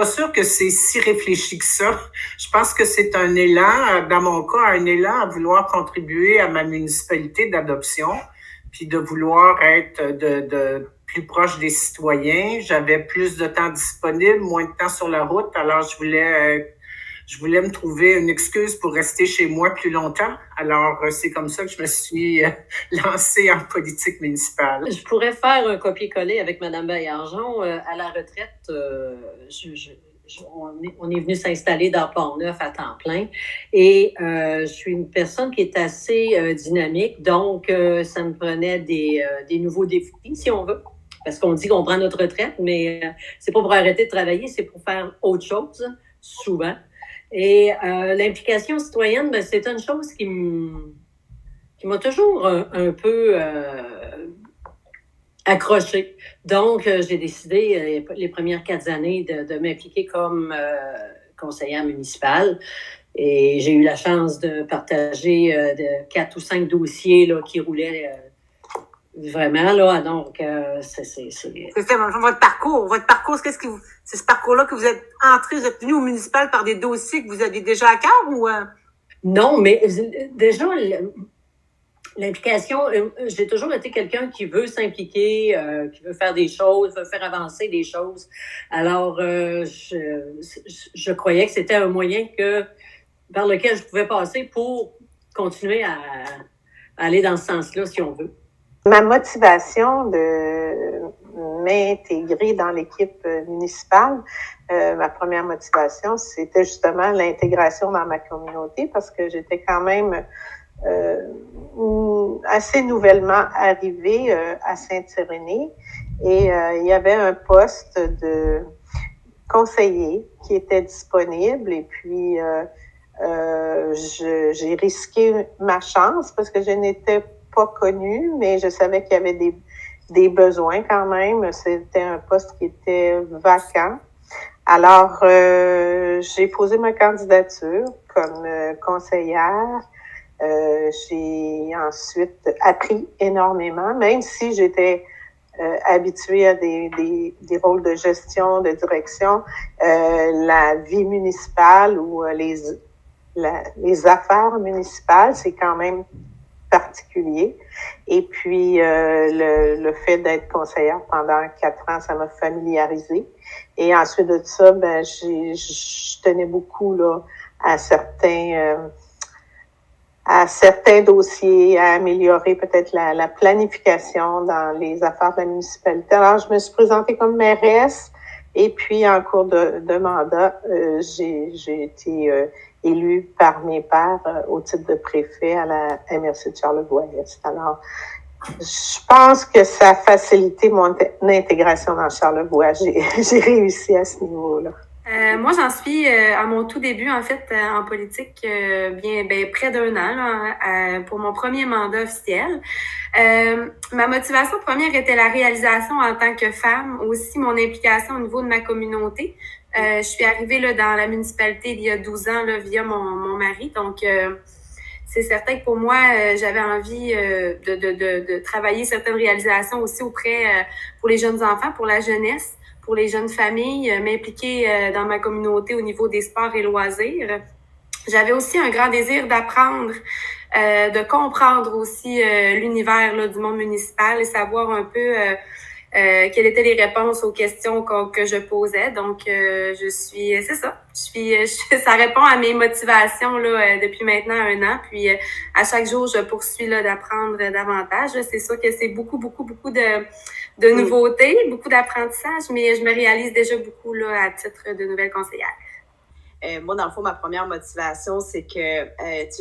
pas sûre que c'est si réfléchi que ça. Je pense que c'est un élan, dans mon cas, un élan à vouloir contribuer à ma municipalité d'adoption, puis de vouloir être de plus proche des citoyens. J'avais plus de temps disponible, moins de temps sur la route, alors je voulais me trouver une excuse pour rester chez moi plus longtemps. Alors, c'est comme ça que je me suis lancée en politique municipale. Je pourrais faire un copier-coller avec Mme Baillargeon. À la retraite, on est venu s'installer dans Port-Neuf à temps plein. Et je suis une personne qui est assez dynamique. Donc, ça me prenait des nouveaux défis, si on veut. Parce qu'on dit qu'on prend notre retraite, mais c'est pas pour arrêter de travailler, c'est pour faire autre chose, souvent. Et l'implication citoyenne, ben, c'est une chose qui m'a toujours un peu accrochée. Donc, j'ai décidé les premières 4 années de m'impliquer comme conseillère municipale. Et j'ai eu la chance de partager de 4 ou 5 dossiers là, qui roulaient vraiment. Là, donc, c'est votre parcours. Votre parcours, c'est ce parcours-là que vous êtes entré, vous êtes venu au municipal par des dossiers que vous aviez déjà à cœur ou... Non, mais déjà, l'implication, j'ai toujours été quelqu'un qui veut s'impliquer, qui veut faire des choses, veut faire avancer des choses. Alors, je croyais que c'était un moyen par lequel je pouvais passer pour continuer à aller dans ce sens-là, si on veut. Ma motivation de m'intégrer dans l'équipe municipale, ma première motivation, c'était justement l'intégration dans ma communauté parce que j'étais quand même assez nouvellement arrivée à Saint-Irénée et il y avait un poste de conseiller qui était disponible et puis j'ai risqué ma chance parce que je n'étais pas connue, mais je savais qu'il y avait des besoins quand même. C'était un poste qui était vacant. Alors, j'ai posé ma candidature comme conseillère. J'ai ensuite appris énormément, même si j'étais habituée à des rôles de gestion, de direction. La vie municipale ou les affaires municipales, c'est quand même particulier. Et puis, le fait d'être conseillère pendant 4 ans, ça m'a familiarisée. Et ensuite de ça, ben, je tenais beaucoup là, à certains dossiers, à améliorer peut-être la planification dans les affaires de la municipalité. Alors, je me suis présentée comme mairesse et puis, en cours de mandat, j'ai été élue par mes pairs au titre de préfet à la MRC de Charlevoix-Est. Alors, je pense que ça a facilité mon intégration dans Charlevoix. J'ai réussi à ce niveau-là. Moi, j'en suis à mon tout début, en fait, en politique, près d'1 an, là, pour mon premier mandat officiel. Ma motivation première était la réalisation en tant que femme, aussi mon implication au niveau de ma communauté. Je suis arrivée là, dans la municipalité il y a 12 ans là, via mon mari, donc c'est certain que pour moi, j'avais envie de travailler certaines réalisations aussi auprès pour les jeunes enfants, pour la jeunesse, pour les jeunes familles, m'impliquer dans ma communauté au niveau des sports et loisirs. J'avais aussi un grand désir d'apprendre, de comprendre aussi l'univers là, du monde municipal et savoir un peu quelles étaient les réponses aux questions que je posais. Donc, c'est ça. Ça répond à mes motivations là depuis maintenant 1 an. Puis, à chaque jour, je poursuis là d'apprendre davantage. C'est sûr que c'est beaucoup de nouveautés, beaucoup d'apprentissage, mais je me réalise déjà beaucoup là à titre de nouvelle conseillère. Moi, dans le fond, ma première motivation, c'est que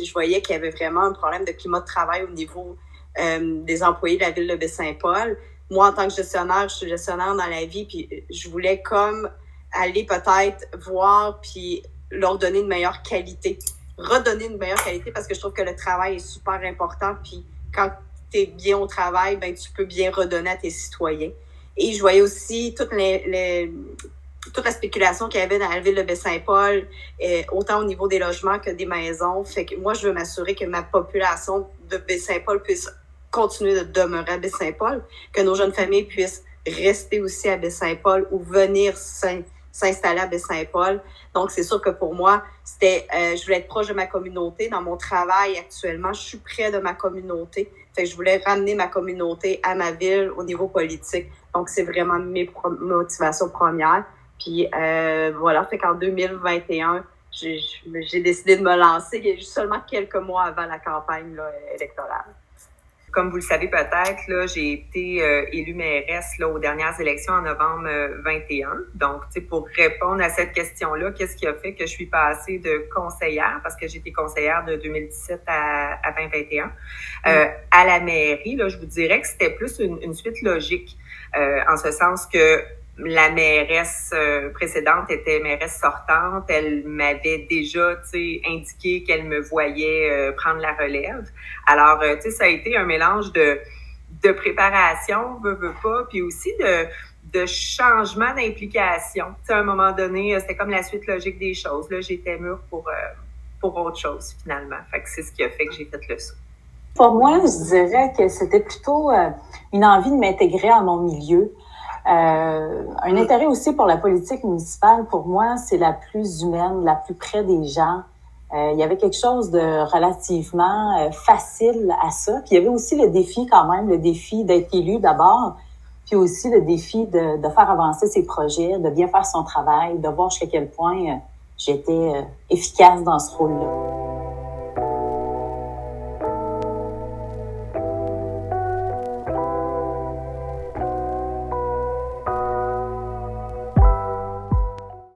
je voyais qu'il y avait vraiment un problème de climat de travail au niveau des employés de la ville de Baie-Saint-Paul. Moi, en tant que gestionnaire, je suis gestionnaire dans la vie, puis je voulais comme aller peut-être voir, puis leur donner une meilleure qualité, redonner une meilleure qualité, parce que je trouve que le travail est super important, puis quand tu es bien au travail, ben tu peux bien redonner à tes citoyens. Et je voyais aussi toute la spéculation qu'il y avait dans la ville de Baie-Saint-Paul, autant au niveau des logements que des maisons. Fait que moi, je veux m'assurer que ma population de Baie-Saint-Paul puisse continuer de demeurer à Baie-Saint-Paul, que nos jeunes familles puissent rester aussi à Baie-Saint-Paul ou venir s'installer à Baie-Saint-Paul. Donc, c'est sûr que pour moi, je voulais être proche de ma communauté. Dans mon travail actuellement, je suis près de ma communauté. Fait que je voulais ramener ma communauté à ma ville au niveau politique. Donc, c'est vraiment mes motivations premières. Puis, voilà, fait qu'en 2021, j'ai décidé de me lancer. Il y a juste seulement quelques mois avant la campagne là, électorale. Comme vous le savez peut-être, là, j'ai été élue mairesse là, aux dernières élections en novembre 21. Donc, pour répondre à cette question-là, qu'est-ce qui a fait que je suis passée de conseillère, parce que j'étais conseillère de 2017 à 2021, à la mairie, là, je vous dirais que c'était plus une suite logique, en ce sens que la mairesse précédente était mairesse sortante. Elle m'avait déjà, indiqué qu'elle me voyait prendre la relève. Alors, ça a été un mélange de préparation, veux pas, puis aussi de changement d'implication. À un moment donné, c'était comme la suite logique des choses. Là, j'étais mûre pour autre chose, finalement. Fait que c'est ce qui a fait que j'ai fait le saut. Pour moi, je dirais que c'était plutôt une envie de m'intégrer à mon milieu. Un intérêt aussi pour la politique municipale, pour moi, c'est la plus humaine, la plus près des gens. Il y avait quelque chose de relativement facile à ça. Puis il y avait aussi le défi quand même, le défi d'être élu d'abord, puis aussi le défi de faire avancer ses projets, de bien faire son travail, de voir jusqu'à quel point j'étais efficace dans ce rôle-là.